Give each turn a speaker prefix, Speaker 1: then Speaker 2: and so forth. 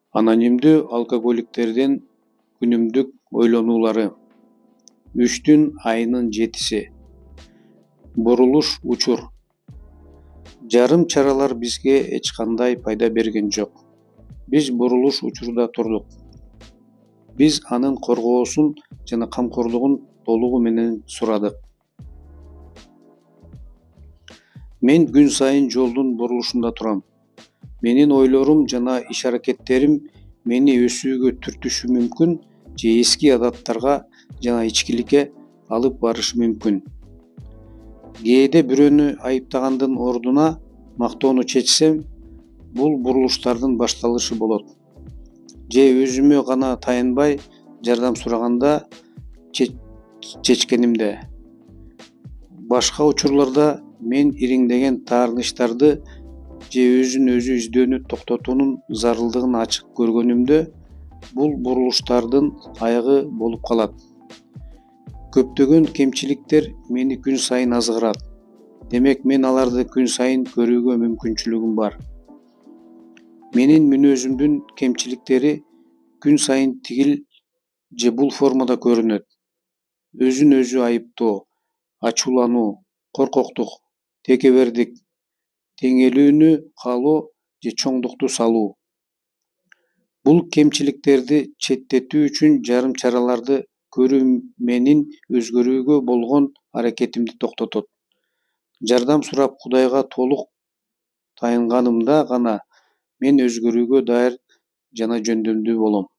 Speaker 1: Анонимдүү алкоголиктердин күнүмдүк ойлонуулары. 3-түн айынын 7-си. Бурулуш учур. Жарым чаралар бизге эч кандай пайда берген жок. Биз бурулуш учурда турдук. Биз анын коргоосун жана камкордугун толугу менен сурадык. Мен күн сайын жолдун бурулушунда турам. Менин ойлорум жана иш-аракеттерим мени өсүүгө түртүшү мүмкүн же эски адаттарга жана ичкиликке алып барышы мүмкүн. Кээде бирөөнү айыптагандын ордуна мактоону чечсем, бул бурулуштардын башталышы болот. Же өзүмө гана таянбай, жардам сураганда чечкенимде. Башка учурларда мен ириңдеген таарынычтарды же өзүн өзү издөөнү токтотуунун зарылдыгын ачык көргөнүмдө, бул бурулуштардын аягы болуп калат. Көптөгөн кемчиликтер мени күн сайын азгырат. Демек мен аларды күн сайын көрүүгө мүмкүнчүлүгүм бар. Менин мүнөзүмдүн кемчиликтери күн сайын тигил же бул формада көрүнөт. Өзүн өзү айыптоо, ачуулануу, коркоктук, текебердик, теңелүүнү каалоо же чоңдукту салуу. Бул кемчиликтерди четтетүү үчүн жарым чараларды көрүү менин өзгөрүүгө болгон аракетимди токтотот. Жардам сурап Кудайга толук таянганымда гана мен өзгөрүүгө даяр жана жөндөмдүү болом.